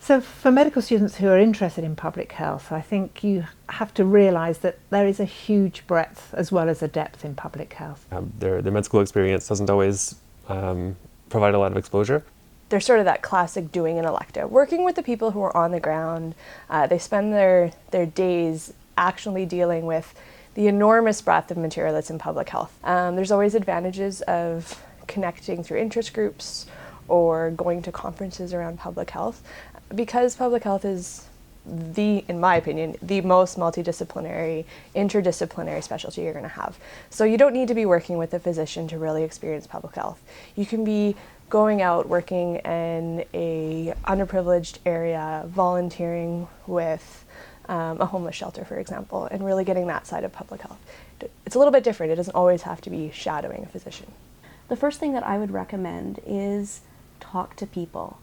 So for medical students who are interested in public health, I think you have to realise that there is a huge breadth as well as a depth in public health. Their med school experience doesn't always provide a lot of exposure. They're sort of that classic doing an elective, working with the people who are on the ground. They spend their days actually dealing with the enormous breadth of material that's in public health. There's always advantages of connecting through interest groups or going to conferences around public health, because public health is in my opinion, the most multidisciplinary, interdisciplinary specialty you're going to have. So you don't need to be working with a physician to really experience public health. You can be going out, working in a underprivileged area, volunteering with a homeless shelter, for example, and really getting that side of public health. It's a little bit different. It doesn't always have to be shadowing a physician. The first thing that I would recommend is talk to people.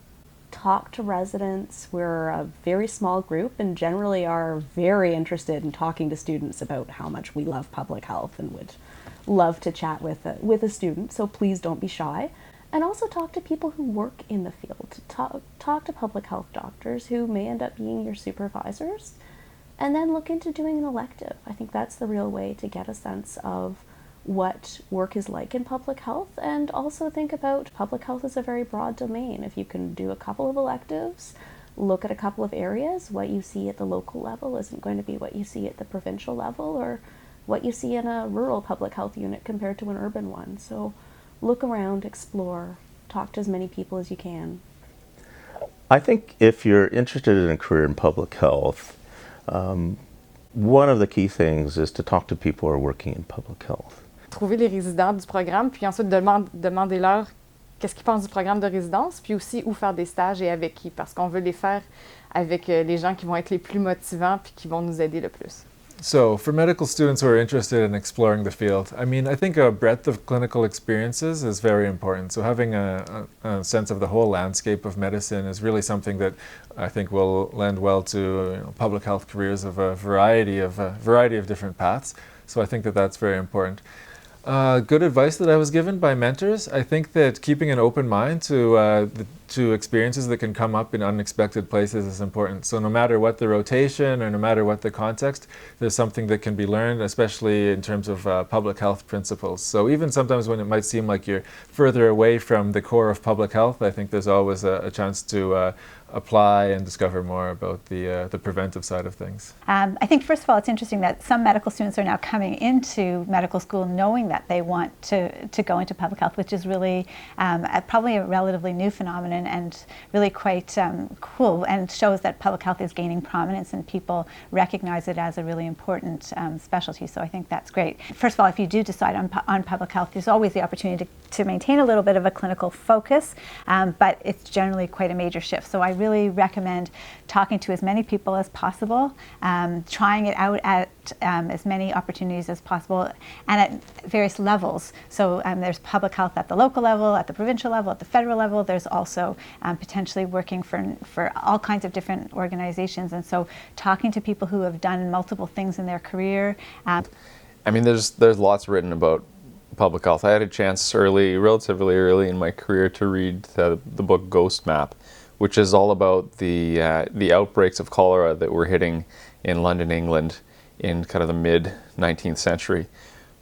Talk to residents. We're a very small group and generally are very interested in talking to students about how much we love public health and would love to chat with a student, so please don't be shy. And also talk to people who work in the field. Talk to public health doctors who may end up being your supervisors, and then look into doing an elective. I think that's the real way to get a sense of what work is like in public health, and also think about public health as a very broad domain. If you can do a couple of electives, look at a couple of areas, what you see at the local level isn't going to be what you see at the provincial level, or what you see in a rural public health unit compared to an urban one. So look around, explore, talk to as many people as you can. I think if you're interested in a career in public health, one of the key things is to talk to people who are working in public health. Trouver les résidents du programme, puis ensuite demandez-leur qu'est-ce qu'ils pensent du programme de résidence, puis aussi où faire des stages et avec qui, parce qu'on veut les faire avec les gens qui vont être les plus motivants puis qui vont nous aider le plus. So for medical students who are interested in exploring the field, I think a breadth of clinical experiences is very important. So having a sense of the whole landscape of medicine is really something that I think will lend well to public health careers of a variety of different paths. So I think that that's very important. Good advice that I was given by mentors, I think that keeping an open mind to experiences that can come up in unexpected places is important. So no matter what the rotation or no matter what the context, there's something that can be learned, especially in terms of public health principles. So even sometimes when it might seem like you're further away from the core of public health, I think there's always a chance to apply and discover more about the preventive side of things. I think first of all it's interesting that some medical students are now coming into medical school knowing that they want to go into public health, which is really probably a relatively new phenomenon and really quite cool, and shows that public health is gaining prominence and people recognize it as a really important specialty. So I think that's great. First of all, if you do decide on public health, there's always the opportunity to maintain a little bit of a clinical focus, but it's generally quite a major shift. So I really recommend talking to as many people as possible, trying it out at as many opportunities as possible and at various levels. So there's public health at the local level, at the provincial level, at the federal level. There's also potentially working for all kinds of different organizations. And so talking to people who have done multiple things in their career. I mean, there's lots written about public health. I had a chance relatively early in my career to read the book Ghost Map, which is all about the outbreaks of cholera that were hitting in London, England in kind of the mid-19th century,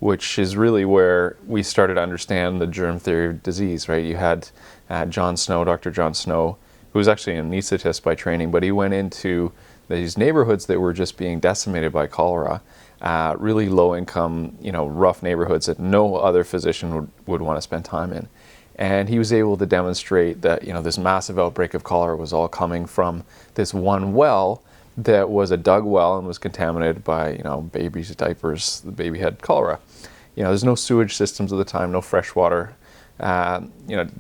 which is really where we started to understand the germ theory of disease, right? You had Dr. John Snow, who was actually an anesthetist by training, but he went into these neighborhoods that were just being decimated by cholera, really low-income, rough neighborhoods that no other physician would want to spend time in. And he was able to demonstrate that this massive outbreak of cholera was all coming from this one well that was a dug well and was contaminated by babies' diapers. The baby had cholera. There's no sewage systems at the time, no freshwater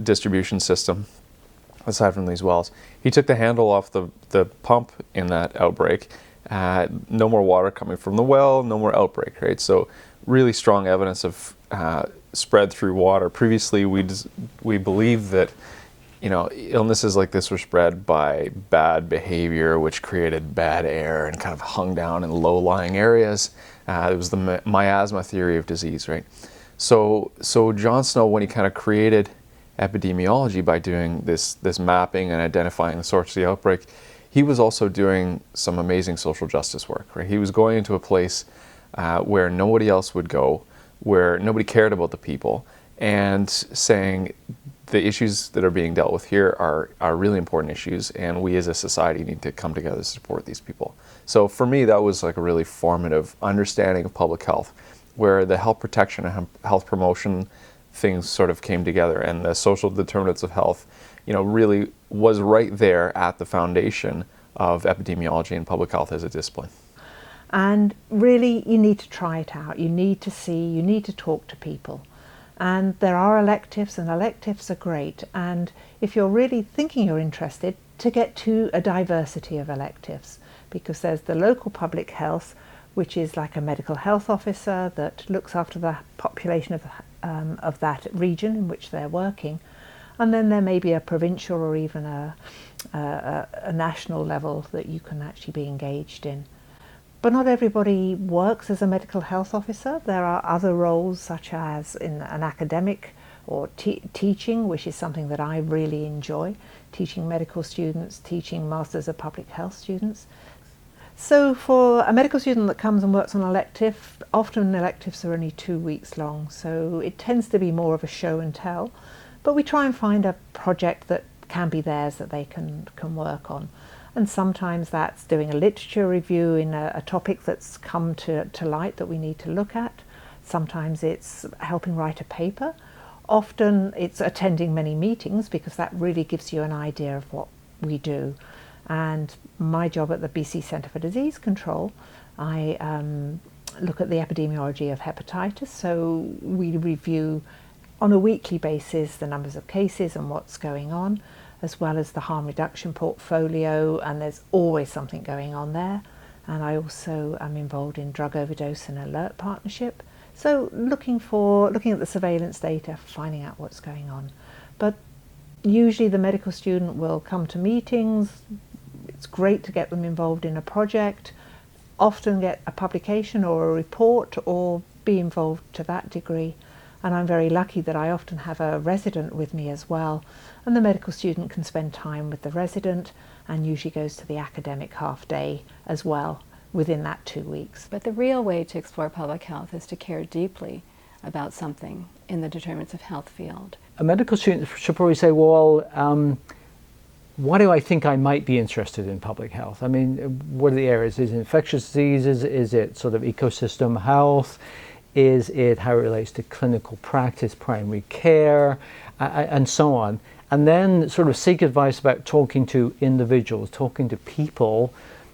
distribution system aside from these wells. He took the handle off the pump in that outbreak. No more water coming from the well, no more outbreak, right? So really strong evidence of spread through water. Previously, we believed that illnesses like this were spread by bad behavior, which created bad air and kind of hung down in low-lying areas. It was the miasma theory of disease, right? So John Snow, when he kind of created epidemiology by doing this mapping and identifying the source of the outbreak, he was also doing some amazing social justice work, right? He was going into a place where nobody else would go, where nobody cared about the people, and saying the issues that are being dealt with here are really important issues, and we as a society need to come together to support these people. So for me, that was like a really formative understanding of public health, where the health protection and health promotion things sort of came together, and the social determinants of health, really was right there at the foundation of epidemiology and public health as a discipline. And really, you need to try it out. You need to see, you need to talk to people. And there are electives, and electives are great. And if you're really thinking you're interested, to get to a diversity of electives, because there's the local public health, which is like a medical health officer that looks after the population of that region in which they're working. And then there may be a provincial or even a national level that you can actually be engaged in. But not everybody works as a medical health officer. There are other roles, such as in an academic or teaching, which is something that I really enjoy, teaching medical students, teaching Masters of Public Health students. So for a medical student that comes and works on an elective, often electives are only 2 weeks long, so it tends to be more of a show and tell. But we try and find a project that can be theirs that they can work on. And sometimes that's doing a literature review in a topic that's come to light that we need to look at. Sometimes it's helping write a paper. Often it's attending many meetings, because that really gives you an idea of what we do. And my job at the BC Centre for Disease Control, I look at the epidemiology of hepatitis. So we review on a weekly basis the numbers of cases and what's going on, as well as the harm reduction portfolio, and there's always something going on there. And I also am involved in drug overdose and alert partnership. So looking at the surveillance data, finding out what's going on. But usually the medical student will come to meetings. It's great to get them involved in a project, often get a publication or a report, or be involved to that degree. And I'm very lucky that I often have a resident with me as well, and the medical student can spend time with the resident and usually goes to the academic half day as well within that 2 weeks. But the real way to explore public health is to care deeply about something in the determinants of health field. A medical student should probably say, well, why do I think I might be interested in public health? I mean, what are the areas? Is it infectious diseases? Is it sort of ecosystem health? Is it how it relates to clinical practice, primary care, and so on? And then sort of seek advice about talking to individuals, talking to people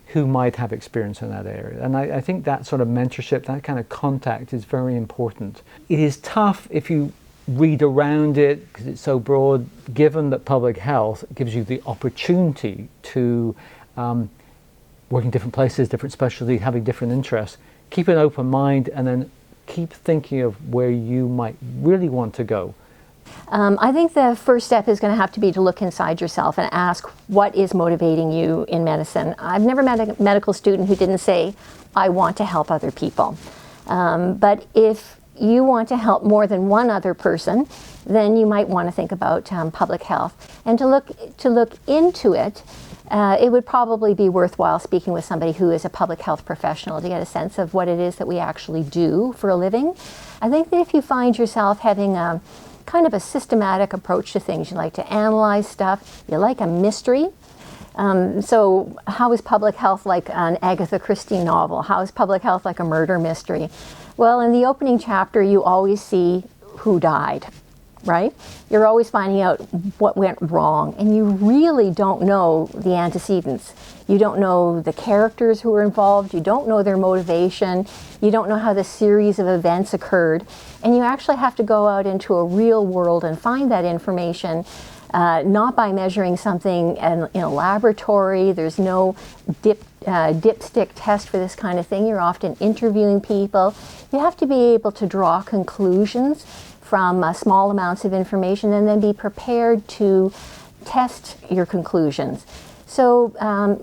who might have experience in that area. And I think that sort of mentorship, that kind of contact is very important. It is tough if you read around it because it's so broad, given that public health gives you the opportunity to work in different places, different specialties, having different interests. Keep an open mind, and then keep thinking of where you might really want to go. I think the first step is going to have to be to look inside yourself and ask what is motivating you in medicine. I've never met a medical student who didn't say, I want to help other people. But if you want to help more than one other person, then you might want to think about public health. And to look into it, it would probably be worthwhile speaking with somebody who is a public health professional to get a sense of what it is that we actually do for a living. I think that if you find yourself having a kind of a systematic approach to things, you like to analyze stuff, you like a mystery. So how is public health like an Agatha Christie novel? How is public health like a murder mystery? Well, in the opening chapter, you always see who died, right? You're always finding out what went wrong, and you really don't know the antecedents. You don't know the characters who were involved, you don't know their motivation, you don't know how the series of events occurred, and you actually have to go out into a real world and find that information, not by measuring something in a laboratory. There's no dipstick test for this kind of thing. You're often interviewing people. You have to be able to draw conclusions from small amounts of information and then be prepared to test your conclusions. So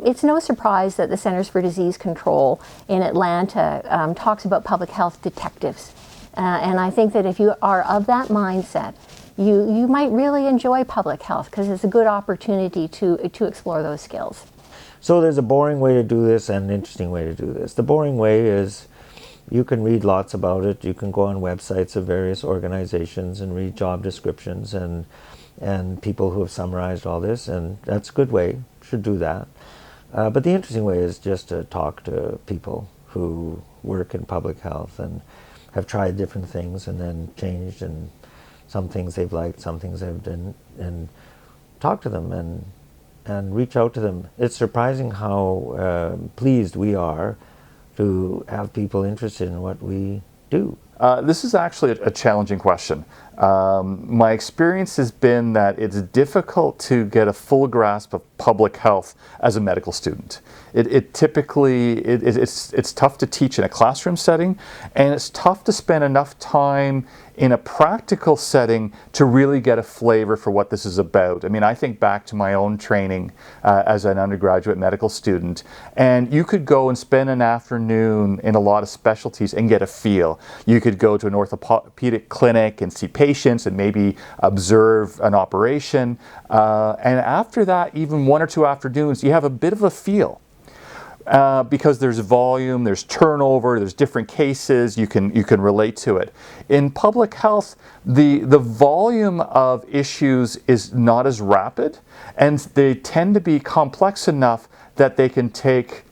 it's no surprise that the Centers for Disease Control in Atlanta talks about public health detectives. And I think that if you are of that mindset, you might really enjoy public health because it's a good opportunity to explore those skills. So there's a boring way to do this and an interesting way to do this. The boring way is you can read lots about it. You can go on websites of various organizations and read job descriptions and people who have summarized all this, and that's a good way. Should do that. But the interesting way is just to talk to people who work in public health and have tried different things and then changed, and some things they've liked, some things they've done, and talk to them and reach out to them. It's surprising how pleased we are to have people interested in what we do. This is actually a challenging question. My experience has been that it's difficult to get a full grasp of public health as a medical student. It's tough to teach in a classroom setting, and it's tough to spend enough time in a practical setting to really get a flavor for what this is about. I mean, I think back to my own training as an undergraduate medical student, and you could go and spend an afternoon in a lot of specialties and get a feel. You could go to an orthopedic clinic and see patients and maybe observe an operation, and after that, even 1 or 2 afternoons, you have a bit of a feel. Because there's volume, there's turnover, there's different cases, you can relate to it. In public health, the volume of issues is not as rapid, and they tend to be complex enough that they can take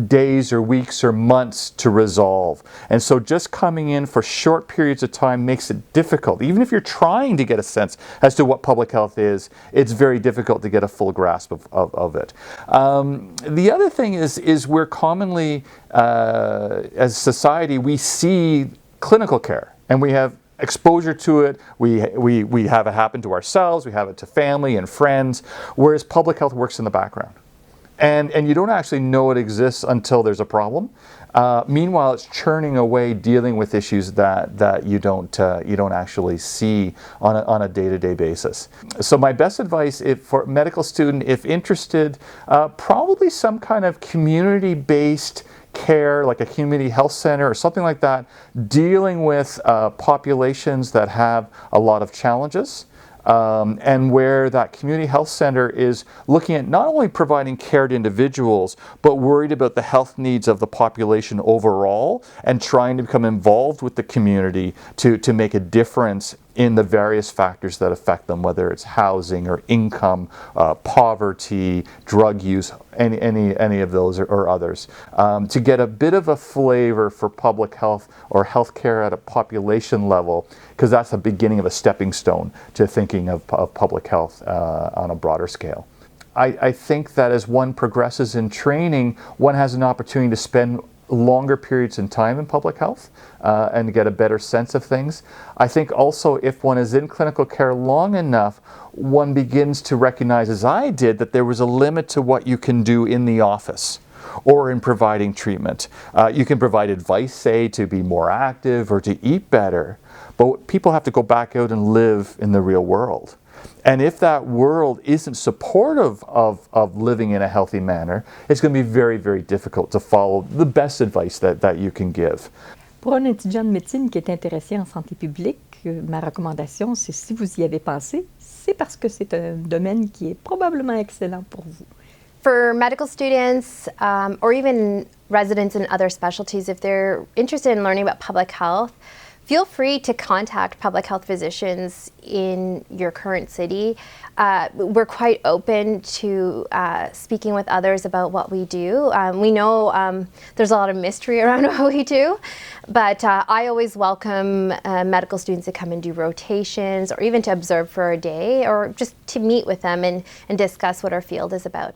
days or weeks or months to resolve. And so just coming in for short periods of time makes it difficult. Even if you're trying to get a sense as to what public health is, it's very difficult to get a full grasp of it. The other thing is we're commonly, as a society, we see clinical care and we have exposure to it, we have it happen to ourselves, we have it to family and friends, whereas public health works in the background. And you don't actually know it exists until there's a problem. Meanwhile, it's churning away, dealing with issues that you don't actually see on a day-to-day basis. So my best advice for a medical student, if interested, probably some kind of community-based care, like a community health center or something like that, dealing with populations that have a lot of challenges. And where that community health center is looking at not only providing care to individuals, but worried about the health needs of the population overall and trying to become involved with the community to make a difference in the various factors that affect them, whether it's housing or income, poverty, drug use, any of those or others, to get a bit of a flavor for public health or healthcare at a population level, because that's the beginning of a stepping stone to thinking of public health on a broader scale. I think that as one progresses in training, one has an opportunity to spend longer periods in time in public health and get a better sense of things. I think also if one is in clinical care long enough, one begins to recognize, as I did, that there was a limit to what you can do in the office or in providing treatment. You can provide advice, say, to be more active or to eat better, but people have to go back out and live in the real world. And if that world isn't supportive of living in a healthy manner, it's going to be very, very difficult to follow the best advice that you can give. Pour un étudiant de médecine qui est intéressé en santé publique, ma recommandation, c'est si vous y avez pensé, c'est parce que c'est un domaine qui est probablement excellent pour vous. For medical students or even residents in other specialties, if they're interested in learning about public health, feel free to contact public health physicians in your current city. We're quite open to speaking with others about what we do. We know there's a lot of mystery around what we do, but I always welcome medical students to come and do rotations or even to observe for a day or just to meet with them and discuss what our field is about.